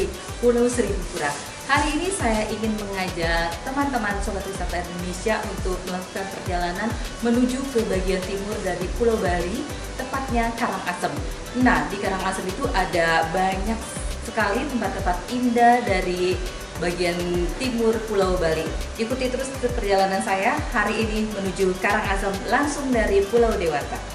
dari Pulau Seribu Pura. Hari ini saya ingin mengajak teman-teman Sobat Wisata Indonesia untuk melakukan perjalanan menuju ke bagian timur dari Pulau Bali, tepatnya Karangasem. Nah, di Karangasem itu ada banyak sekali tempat-tempat indah dari bagian timur Pulau Bali. Ikuti terus perjalanan saya hari ini menuju Karangasem langsung dari Pulau Dewata.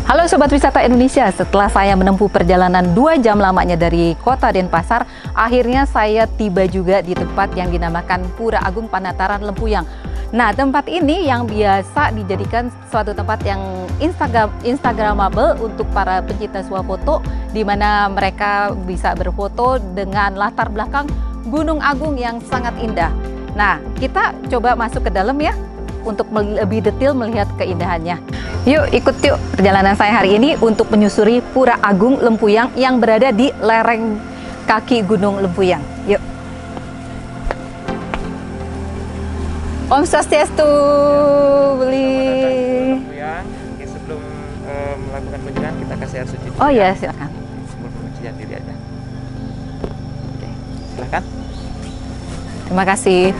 Halo Sobat Wisata Indonesia, setelah saya menempuh perjalanan 2 jam lamanya dari kota Denpasar, akhirnya saya tiba juga di tempat yang dinamakan Pura Agung Panataran Lempuyang. Nah, tempat ini yang biasa dijadikan suatu tempat yang instagramable untuk para pencinta swafoto, di mana mereka bisa berfoto dengan latar belakang Gunung Agung yang sangat indah. Nah, kita coba masuk ke dalam ya, untuk lebih detail melihat keindahannya. Yuk ikut yuk perjalanan saya hari ini untuk menyusuri Pura Agung Lempuyang yang berada di lereng kaki Gunung Lempuyang. Yuk. Om Swastiastu, beli. Lempuyang. Oke, sebelum melakukan kunjungan kita kasih air suci. Oh iya, silakan. Sebelum pencucian diri aja. Oke, silakan. Terima kasih.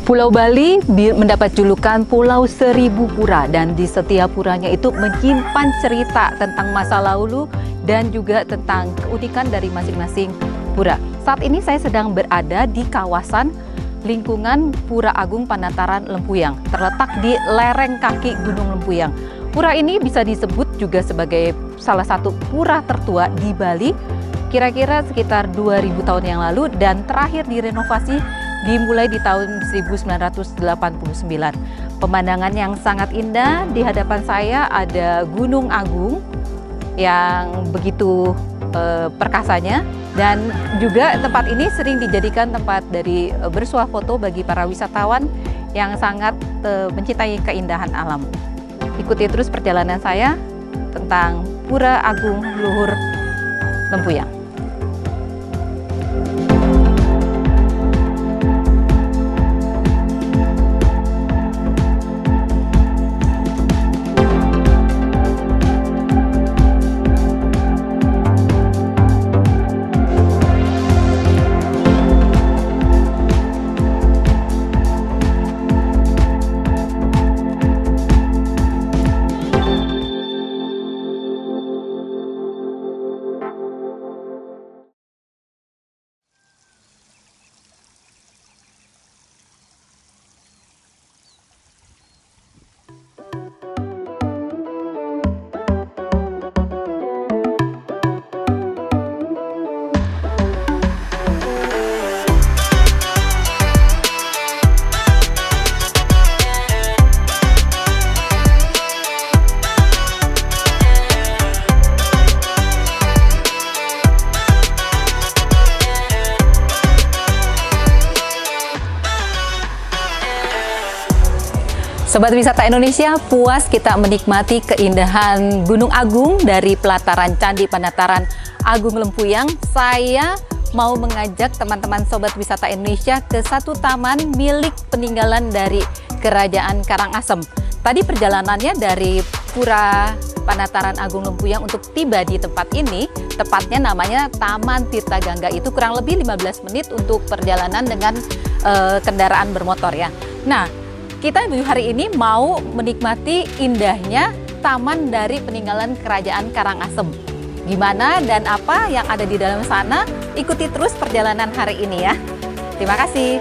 Pulau Bali mendapat julukan Pulau Seribu Pura, dan di setiap puranya itu menyimpan cerita tentang masa lalu dan juga tentang keunikan dari masing-masing pura. Saat ini saya sedang berada di kawasan lingkungan Pura Agung Panataran Lempuyang, terletak di lereng kaki Gunung Lempuyang. Pura ini bisa disebut juga sebagai salah satu pura tertua di Bali, kira-kira sekitar 2000 tahun yang lalu, dan terakhir direnovasi dimulai di tahun 1989. Pemandangan yang sangat indah, di hadapan saya ada Gunung Agung yang begitu perkasanya, dan juga tempat ini sering dijadikan tempat dari bersuah foto bagi para wisatawan yang sangat mencintai keindahan alam. Ikuti terus perjalanan saya tentang Pura Agung Luhur Lempuyang. Sobat Wisata Indonesia, puas kita menikmati keindahan Gunung Agung dari pelataran Candi Panataran Agung Lempuyang. Saya mau mengajak teman-teman Sobat Wisata Indonesia ke satu taman milik peninggalan dari Kerajaan Karangasem. Tadi perjalanannya dari Pura Panataran Agung Lempuyang untuk tiba di tempat ini, tepatnya namanya Taman Tirta Gangga, itu kurang lebih 15 menit untuk perjalanan dengan kendaraan bermotor ya. Nah, kita hari ini mau menikmati indahnya taman dari peninggalan Kerajaan Karangasem. Gimana dan apa yang ada di dalam sana? Ikuti terus perjalanan hari ini ya. Terima kasih.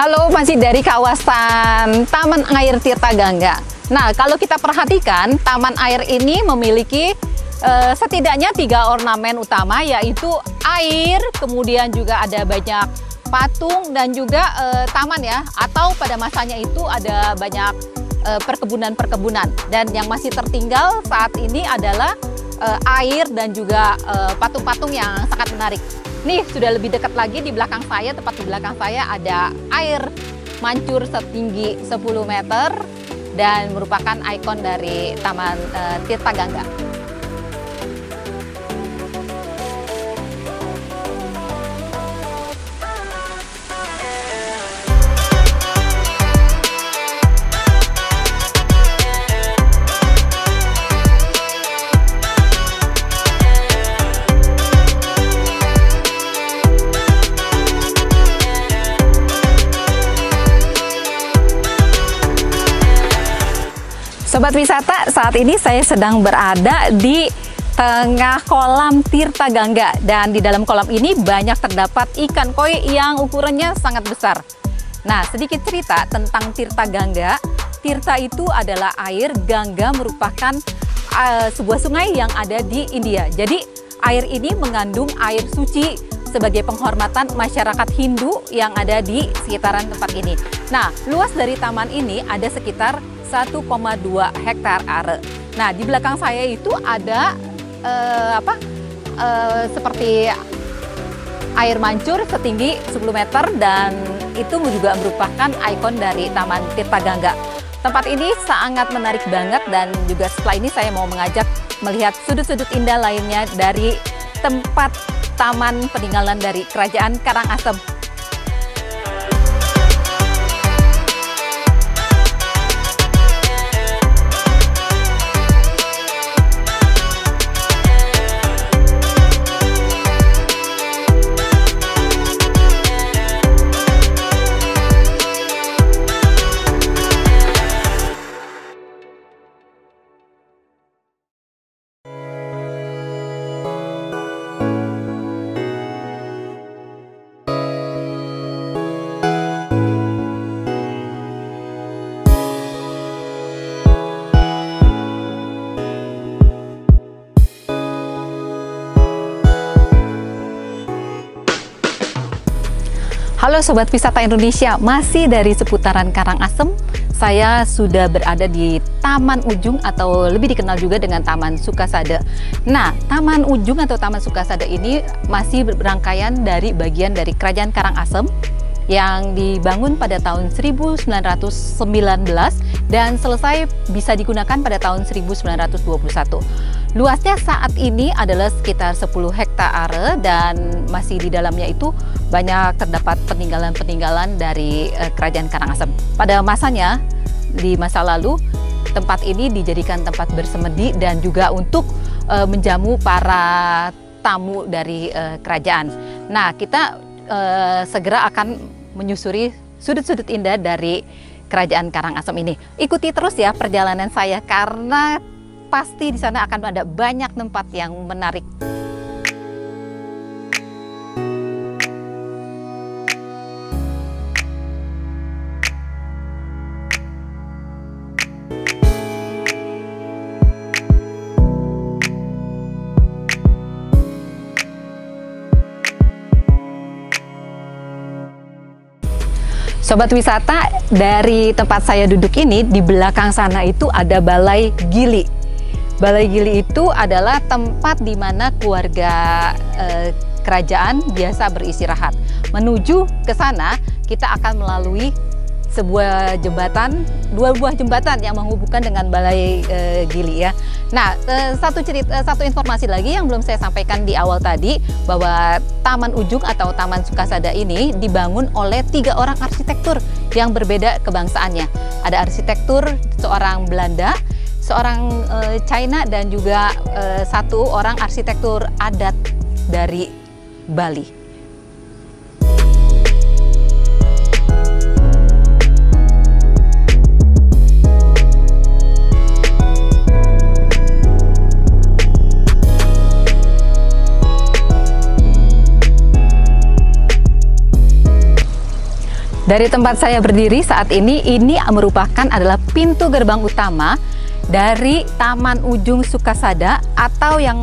Halo, masih dari kawasan Taman Air Tirta Gangga. Nah, kalau kita perhatikan, taman air ini memiliki setidaknya 3 ornamen utama, yaitu air, kemudian juga ada banyak patung dan juga taman ya, atau pada masanya itu ada banyak perkebunan-perkebunan. Dan yang masih tertinggal saat ini adalah air dan juga patung-patung yang sangat menarik. Nih, sudah lebih dekat lagi di belakang saya, tepat di belakang saya ada air mancur setinggi 10 meter dan merupakan ikon dari Taman Tirta Gangga. Sobat wisata, saat ini saya sedang berada di tengah kolam Tirta Gangga, dan di dalam kolam ini banyak terdapat ikan koi yang ukurannya sangat besar. Nah, sedikit cerita tentang Tirta Gangga. Tirta itu adalah air, Gangga merupakan sebuah sungai yang ada di India. Jadi air ini mengandung air suci sebagai penghormatan masyarakat Hindu yang ada di sekitaran tempat ini. Nah, luas dari taman ini ada sekitar 1,2 hektar are. Nah, di belakang saya itu ada seperti air mancur setinggi 10 meter, dan itu juga merupakan ikon dari Taman Tirta Gangga. Tempat ini sangat menarik banget, dan juga setelah ini saya mau mengajak melihat sudut-sudut indah lainnya dari tempat taman peninggalan dari Kerajaan Karangasem. Halo Sobat Wisata Indonesia, masih dari seputaran Karangasem. Saya sudah berada di Taman Ujung atau lebih dikenal juga dengan Taman Sukasada. Nah, Taman Ujung atau Taman Sukasada ini masih berangkaian dari bagian dari Kerajaan Karangasem yang dibangun pada tahun 1919 dan selesai bisa digunakan pada tahun 1921. Luasnya saat ini adalah sekitar 10 hektar dan masih di dalamnya itu banyak terdapat peninggalan-peninggalan dari Kerajaan Karangasem. Pada masanya, di masa lalu, tempat ini dijadikan tempat bersemedi dan juga untuk menjamu para tamu dari kerajaan. Nah, kita segera akan menyusuri sudut-sudut indah dari Kerajaan Karangasem ini. Ikuti terus ya perjalanan saya, karena pasti di sana akan ada banyak tempat yang menarik. Sobat wisata, dari tempat saya duduk ini, di belakang sana itu ada Balai Gili. Balai Gili itu adalah tempat di mana keluarga kerajaan biasa beristirahat. Menuju ke sana, kita akan melalui sebuah jembatan, dua buah jembatan yang menghubungkan dengan Balai Gili ya. Nah, satu informasi lagi yang belum saya sampaikan di awal tadi, bahwa Taman Ujung atau Taman Sukasada ini dibangun oleh 3 orang arsitektur yang berbeda kebangsaannya. Ada arsitektur seorang Belanda, seorang China, dan juga 1 orang arsitektur adat dari Bali. Dari tempat saya berdiri saat ini merupakan adalah pintu gerbang utama dari Taman Ujung Sukasada, atau yang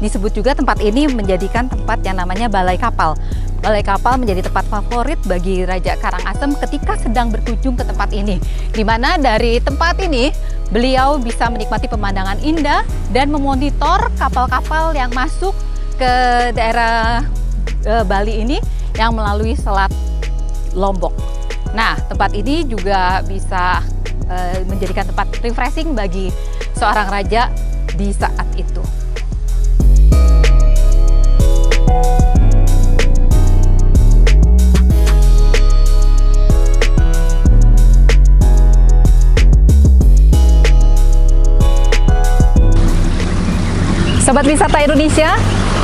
disebut juga tempat ini menjadikan tempat yang namanya Balai Kapal. Balai Kapal menjadi tempat favorit bagi Raja Karangasem ketika sedang berkunjung ke tempat ini. Di mana dari tempat ini beliau bisa menikmati pemandangan indah dan memonitor kapal-kapal yang masuk ke daerah Bali ini yang melalui Selat Lombok. Nah, tempat ini juga bisa menjadikan tempat refreshing bagi seorang raja di saat itu. Sobat Wisata Indonesia,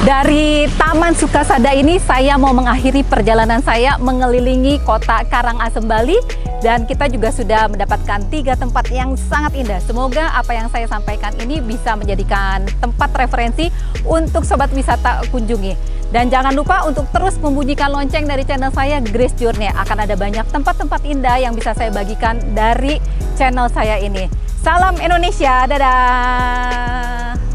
dari Taman Sukasada ini saya mau mengakhiri perjalanan saya mengelilingi kota Karangasem, Bali, dan kita juga sudah mendapatkan 3 tempat yang sangat indah. Semoga apa yang saya sampaikan ini bisa menjadikan tempat referensi untuk sobat wisata kunjungi. Dan jangan lupa untuk terus membunyikan lonceng dari channel saya, Grace Journey. Akan ada banyak tempat-tempat indah yang bisa saya bagikan dari channel saya ini. Salam Indonesia, dadah!